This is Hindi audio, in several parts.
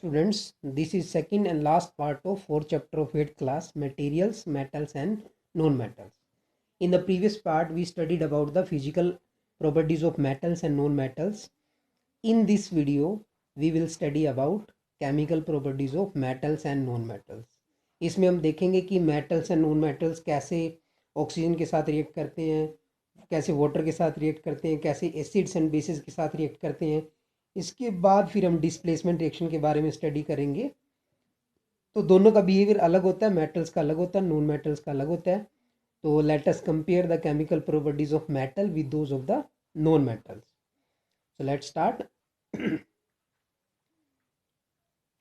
students, this is second and last part of fourth chapter of 8th class, materials, metals and non-metals. In the previous part, we studied about the physical properties of metals and non-metals. In this video, we will study about chemical properties of metals and non-metals. इसमें हम देखेंगे कि metals and non-metals कैसे ऑक्सीजन के साथ रिएक्ट करते हैं, कैसे वाटर के साथ रिएक्ट करते हैं, कैसे एसिड्स एंड बेसिस के साथ रिएक्ट करते हैं। इसके बाद फिर हम डिस्प्लेसमेंट रिएक्शन के बारे में स्टडी करेंगे। तो दोनों का बिहेवियर अलग होता है, मेटल्स का अलग होता है, नॉन मेटल्स का अलग होता है। तो let us compare the chemical properties of metal with those of the non metals. So let's start.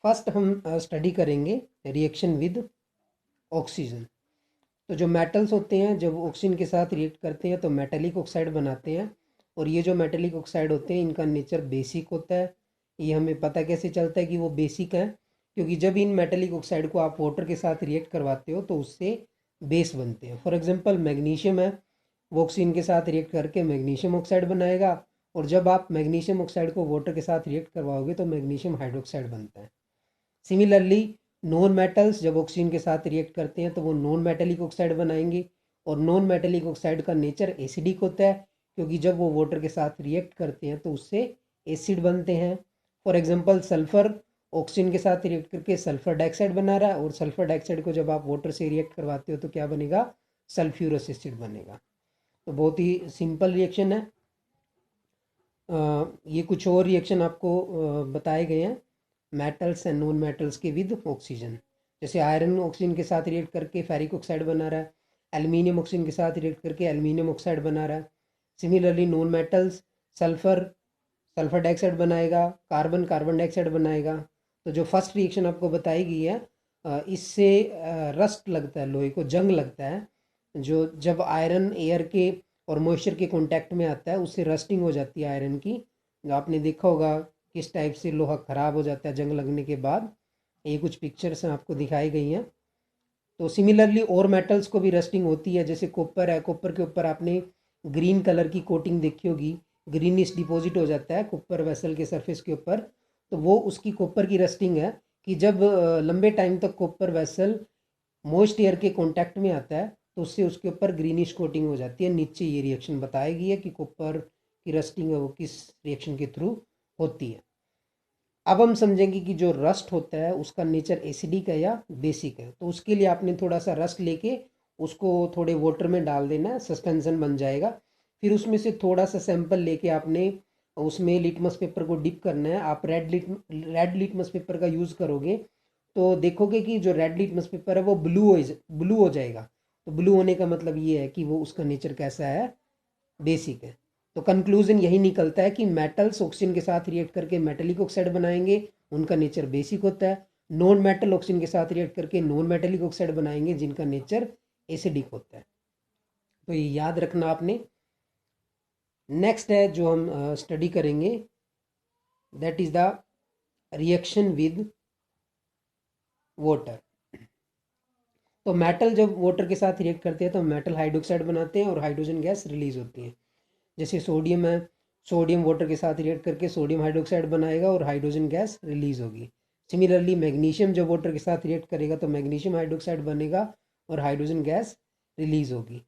First हम स्टडी करेंगे रिएक्शन विद ऑक्सीजन। तो जो मेटल्स होते हैं जब ऑक्सीजन के साथ रिएक्ट करते हैं तो मेटेलिक ऑक्साइड बनाते हैं, और ये जो मेटेलिक ऑक्साइड होते हैं इनका नेचर बेसिक होता है। ये हमें पता कैसे चलता है कि वो बेसिक है, क्योंकि जब इन मेटेलिक ऑक्साइड को आप वाटर के साथ रिएक्ट करवाते हो तो उससे बेस बनते हैं। फॉर एग्जांपल मैग्नीशियम है, वो ऑक्सीजन के साथ रिएक्ट करके मैग्नीशियम ऑक्साइड बनाएगा, और जब आप मैग्नीशियम ऑक्साइड को वाटर के साथ रिएक्ट करवाओगे तो मैग्नीशियम हाइड्रोक्साइड बनता है। सिमिलरली नॉन मेटल्स जब ऑक्सीजन के साथ रिएक्ट करते हैं तो वो नॉन मेटेलिक ऑक्साइड बनाएंगे, और नॉन मेटेलिक ऑक्साइड का नेचर एसिडिक होता है, क्योंकि जब वो वाटर के साथ रिएक्ट करते हैं तो उससे एसिड बनते हैं। फॉर एग्जांपल सल्फर ऑक्सीजन के साथ रिएक्ट करके सल्फर डाइऑक्साइड बना रहा है, और सल्फर डाइऑक्साइड को जब आप वाटर से रिएक्ट करवाते हो तो क्या बनेगा, सल्फ्यूरस एसिड बनेगा। तो बहुत ही सिंपल रिएक्शन है। ये कुछ और रिएक्शन आपको बताए गए हैं मेटल्स एंड नॉन मेटल्स के विद ऑक्सीजन। जैसे आयरन ऑक्सीजन के साथ रिएक्ट करके फेरिक ऑक्साइड बना रहा है, एल्यूमिनियम ऑक्सीजन के साथ रिएक्ट करके एल्यूमिनियम ऑक्साइड बना रहा है। Similarly non metals sulphur sulphur dioxide बनाएगा, कार्बन कार्बन डाइऑक्साइड बनाएगा। तो जो फर्स्ट रिएक्शन आपको बताई गई है इससे रस्ट लगता है, लोहे को जंग लगता है। जो जब आयरन एयर के और मॉइस्चर के कांटेक्ट में आता है उससे रस्टिंग हो जाती है आयरन की। जो आपने देखा होगा किस टाइप से लोहा ख़राब हो जाता है जंग लगने के बाद। ये कुछ पिक्चर्स आपको दिखाई गई हैं। तो सिमिलरली और मेटल्स को भी रस्टिंग होती है, जैसे कॉपर है, कॉपर के ऊपर आपने ग्रीन कलर की कोटिंग देखी होगी, ग्रीनिश डिपॉजिट हो जाता है कॉपर वेसल के सरफेस के ऊपर। तो वो उसकी कॉपर की रस्टिंग है कि जब लंबे टाइम तक कॉपर वेसल मॉइस्ट एयर के कांटेक्ट में आता है तो उससे उसके ऊपर ग्रीनिश कोटिंग हो जाती है। नीचे ये रिएक्शन बताई गई है कि कॉपर की रस्टिंग है वो किस रिएक्शन के थ्रू होती है। अब हम समझेंगे कि जो रस्ट होता है उसका नेचर एसिडिक है या बेसिक है। तो उसके लिए आपने थोड़ा सा रस्ट लेके उसको थोड़े वाटर में डाल देना है, सस्पेंशन बन जाएगा। फिर उसमें से थोड़ा सा सैंपल लेके आपने उसमें लिटमस पेपर को डिप करना है। आप रेड लिटमस पेपर का यूज़ करोगे तो देखोगे कि जो रेड लिटमस पेपर है वो ब्लू हो जाएगा। तो ब्लू होने का मतलब ये है कि वो उसका नेचर कैसा है, बेसिक है। तो कंक्लूजन यही निकलता है कि मेटल्स ऑक्सीजन के साथ रिएक्ट करके मेटेलिक ऑक्साइड बनाएंगे, उनका नेचर बेसिक होता है। नॉन मेटल ऑक्सीजन के साथ रिएक्ट करके नॉन मेटेलिक ऑक्साइड बनाएंगे जिनका नेचर एसिडिक होता है। तो ये याद रखना आपने। नेक्स्ट है जो हम स्टडी करेंगे, that is the reaction with water. तो मेटल जब वाटर के साथ रिएक्ट करते हैं तो मेटल हाइड्रोक्साइड बनाते हैं और हाइड्रोजन गैस रिलीज होती है। जैसे सोडियम है, सोडियम वाटर के साथ रिएक्ट करके सोडियम हाइड्रोक्साइड बनाएगा और हाइड्रोजन गैस रिलीज होगी। सिमिलरली मैग्नीशियम जब वाटर के साथ रिएक्ट करेगा तो मैग्नीशियम हाइड्रोक्साइड बनेगा और हाइड्रोजन गैस रिलीज होगी।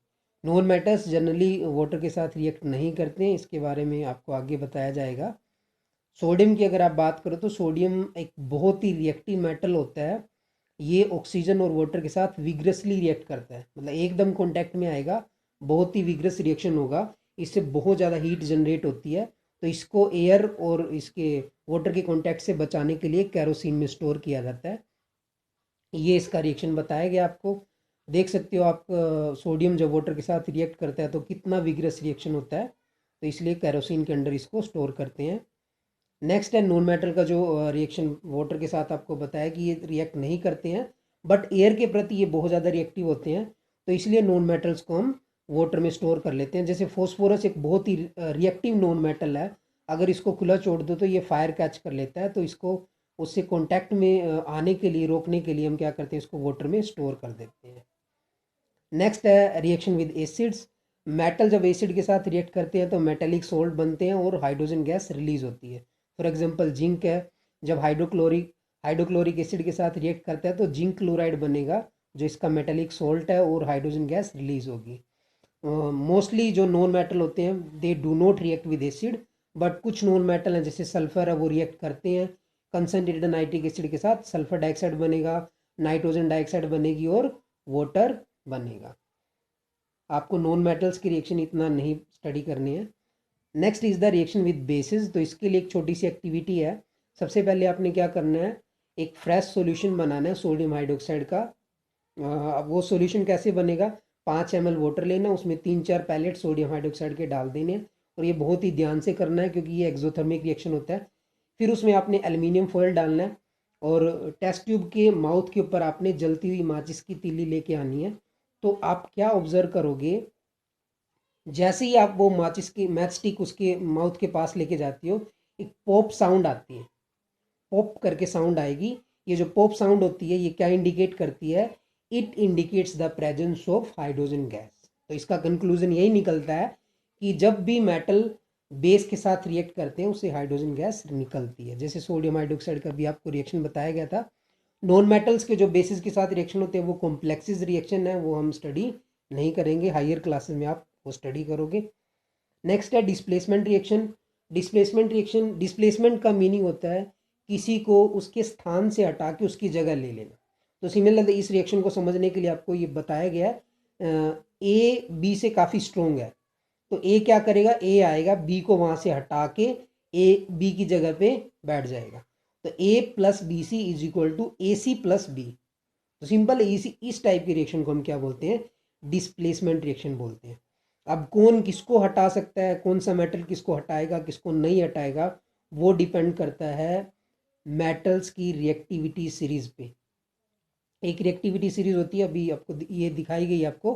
नॉन मेटल्स जनरली वाटर के साथ रिएक्ट नहीं करते हैं, इसके बारे में आपको आगे बताया जाएगा। सोडियम की अगर आप बात करो तो सोडियम एक बहुत ही रिएक्टिव मेटल होता है। ये ऑक्सीजन और वाटर के साथ विग्रसली रिएक्ट करता है, मतलब एकदम कॉन्टैक्ट में आएगा, बहुत ही विग्रस रिएक्शन होगा, इससे बहुत ज़्यादा हीट जनरेट होती है। तो इसको एयर और इसके वाटर के कांटेक्ट से बचाने के लिए केरोसिन में स्टोर किया जाता है। ये इसका रिएक्शन बताया गया आपको। देख सकते हो आप सोडियम जब वाटर के साथ रिएक्ट करता है तो कितना विग्रस रिएक्शन होता है, तो इसलिए केरोसिन के अंदर इसको स्टोर करते हैं। नेक्स्ट है नॉन मेटल का जो रिएक्शन वाटर के साथ आपको बताया कि ये रिएक्ट नहीं करते हैं, बट एयर के प्रति ये बहुत ज़्यादा रिएक्टिव होते हैं, तो इसलिए नॉन मेटल्स को हम वाटर में स्टोर कर लेते हैं। जैसे फॉस्फोरस एक बहुत ही रिएक्टिव नॉन मेटल है, अगर इसको खुला छोड़ दो तो ये फायर कैच कर लेता है, तो इसको उससे कॉन्टैक्ट में आने के लिए, रोकने के लिए हम क्या करते हैं, इसको वाटर में स्टोर कर देते हैं। नेक्स्ट है रिएक्शन विद एसिड्स। मेटल जब एसिड के साथ रिएक्ट करते हैं तो मेटेलिक सोल्ट बनते हैं और हाइड्रोजन गैस रिलीज होती है। फॉर एग्जांपल जिंक है, जब हाइड्रोक्लोरिक एसिड के साथ रिएक्ट करता है तो जिंक क्लोराइड बनेगा, जो इसका मेटेलिक सोल्ट है, और हाइड्रोजन गैस रिलीज होगी। मोस्टली जो नॉन मेटल होते हैं they do not react with acid, but कुछ नॉन मेटल हैं जैसे सल्फर है वो रिएक्ट करते हैं कंसनट्रेटेड नाइट्रिक एसिड के साथ, सल्फर डाइऑक्साइड बनेगा, नाइट्रोजन डाइऑक्साइड बनेगी और वाटर बनेगा। आपको नॉन मेटल्स की रिएक्शन इतना नहीं स्टडी करनी है। Next is the reaction with basis. तो इसके लिए एक छोटी सी एक्टिविटी है। सबसे पहले आपने क्या करना है, एक फ्रेश सॉल्यूशन बनाना है सोडियम हाइड्रोक्साइड का। अब वो सॉल्यूशन कैसे बनेगा, 5 ml वाटर लेना, उसमें 3-4 पैलेट सोडियम हाइड्रोक्साइड के डाल देने, और ये बहुत ही ध्यान से करना है क्योंकि ये एक्सोथर्मिक रिएक्शन होता है। फिर उसमें आपने एल्युमिनियम फॉयल डालना है, और टेस्ट ट्यूब के माउथ के ऊपर आपने जलती हुई माचिस की तीली लेके आनी है। तो आप क्या ऑब्जर्व करोगे, जैसे ही आप वो माचिस की मैच स्टिक उसके माउथ के पास लेके जाती हो, एक पॉप साउंड आती है, पॉप करके साउंड आएगी। ये जो पॉप साउंड होती है ये क्या इंडिकेट करती है, it indicates the presence of hydrogen gas. तो इसका कंक्लूजन यही निकलता है कि जब भी मेटल बेस के साथ रिएक्ट करते हैं उससे हाइड्रोजन गैस निकलती है। जैसे सोडियम हाइड्रोक्साइड का भी आपको रिएक्शन बताया गया था। नॉन मेटल्स के जो बेसिस के साथ रिएक्शन होते हैं वो कॉम्प्लेक्सिस रिएक्शन है, वो हम स्टडी नहीं करेंगे, हायर क्लासेस में आप वो स्टडी करोगे। नेक्स्ट है displacement reaction. Displacement reaction, displacement का मीनिंग होता है किसी को उसके स्थान से हटा के उसकी जगह ले लेना। तो सिमिलरली इस रिएक्शन को समझने के लिए आपको ये बताया गया है, ए बी से काफ़ी स्ट्रोंग है, तो ए क्या करेगा, ए आएगा बी को वहाँ से हटा के ए बी की जगह पे बैठ जाएगा। तो A plus B C is equal to A C plus B. तो सिंपल इस टाइप की रिएक्शन को हम क्या बोलते हैं, डिस्प्लेसमेंट रिएक्शन बोलते हैं। अब कौन किसको हटा सकता है, कौन सा मेटल किसको हटाएगा किसको नहीं हटाएगा, वो डिपेंड करता है मेटल्स की रिएक्टिविटी सीरीज पे। एक रिएक्टिविटी सीरीज होती है, अभी आपको ये दिखाई गई आपको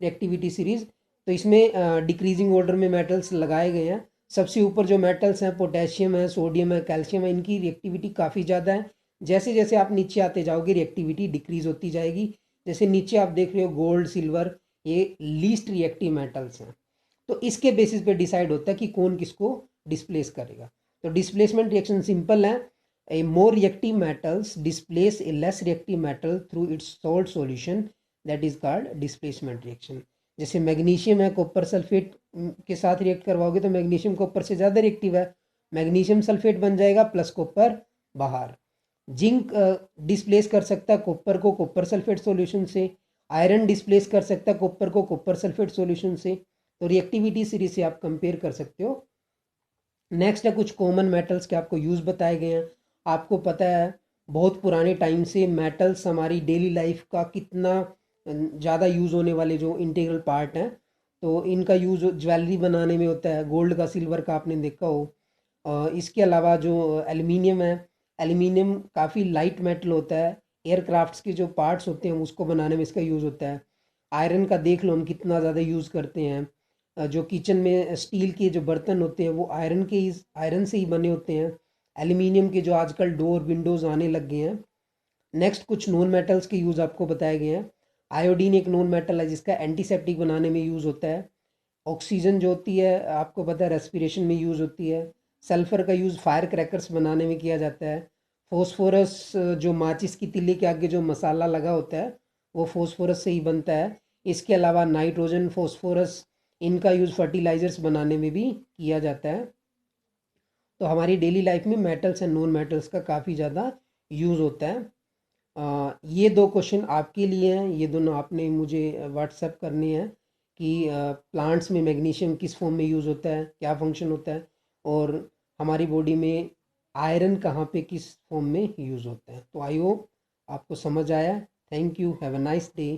रिएक्टिविटी सीरीज। तो इसमें डिक्रीजिंग ऑर्डर में मेटल्स लगाए गए हैं। सबसे ऊपर जो मेटल्स हैं पोटेशियम है, सोडियम है, कैल्शियम है, इनकी रिएक्टिविटी काफ़ी ज़्यादा है। जैसे जैसे आप नीचे आते जाओगे रिएक्टिविटी डिक्रीज होती जाएगी। जैसे नीचे आप देख रहे हो गोल्ड, सिल्वर, ये लीस्ट रिएक्टिव मेटल्स हैं। तो इसके बेसिस पे डिसाइड होता है कि कौन किसको डिस्प्लेस करेगा। तो डिस्प्लेसमेंट रिएक्शन सिंपल है, a more reactive metals displace a less reactive metal through its salt solution, that is called displacement reaction. जैसे मैग्नीशियम है, कॉपर सल्फेट के साथ रिएक्ट करवाओगे तो मैग्नीशियम कॉपर से ज़्यादा रिएक्टिव है, मैग्नीशियम सल्फेट बन जाएगा प्लस कॉपर बाहर। जिंक डिस्प्लेस कर सकता है कॉपर को कॉपर सल्फेट सॉल्यूशन से, आयरन डिस्प्लेस कर सकता है कॉपर को कॉपर सल्फेट सॉल्यूशन से। तो रिएक्टिविटी सीरीज से आप कंपेयर कर सकते हो। नेक्स्ट है कुछ कॉमन मेटल्स के आपको यूज़ बताए गए हैं। आपको पता है बहुत पुराने टाइम से मेटल्स हमारी डेली लाइफ का कितना ज़्यादा यूज़ होने वाले जो इंटीग्रल पार्ट हैं। तो इनका यूज़ ज्वेलरी बनाने में होता है, गोल्ड का, सिल्वर का आपने देखा हो। इसके अलावा जो एल्युमिनियम है, एल्युमिनियम काफ़ी लाइट मेटल होता है, एयरक्राफ्ट्स के जो पार्ट्स होते हैं उसको बनाने में इसका यूज़ होता है। आयरन का देख लो हम कितना ज़्यादा यूज़ करते हैं। जो किचन में स्टील के जो बर्तन होते हैं वो आयरन से ही बने होते हैं। एल्युमिनियम के जो आजकल डोर विंडोज़ आने लग गए हैं। नेक्स्ट कुछ नॉन मेटल्स के यूज़ आपको बताए गए हैं। आयोडीन एक नॉन मेटल है जिसका एंटीसेप्टिक बनाने में यूज़ होता है। ऑक्सीजन जो होती है आपको पता है रेस्पिरेशन में यूज़ होती है। सल्फ़र का यूज़ फायर क्रैकर्स बनाने में किया जाता है। फॉस्फोरस जो माचिस की तिल्ली के आगे जो मसाला लगा होता है वो फॉस्फोरस से ही बनता है। इसके अलावा नाइट्रोजन, फॉस्फोरस, इनका यूज़ फर्टिलाइज़र्स बनाने में भी किया जाता है। तो हमारी डेली लाइफ में मेटल्स एंड नॉन मेटल्स का काफ़ी ज़्यादा यूज़ होता है। ये 2 क्वेश्चन आपके लिए हैं, ये दोनों आपने मुझे व्हाट्सएप करने हैं कि प्लांट्स में मैग्नीशियम किस फॉर्म में यूज़ होता है, क्या फंक्शन होता है, और हमारी बॉडी में आयरन कहाँ पे किस फॉर्म में यूज़ होता है। तो आई होप आपको समझ आया। Thank you, have a nice day.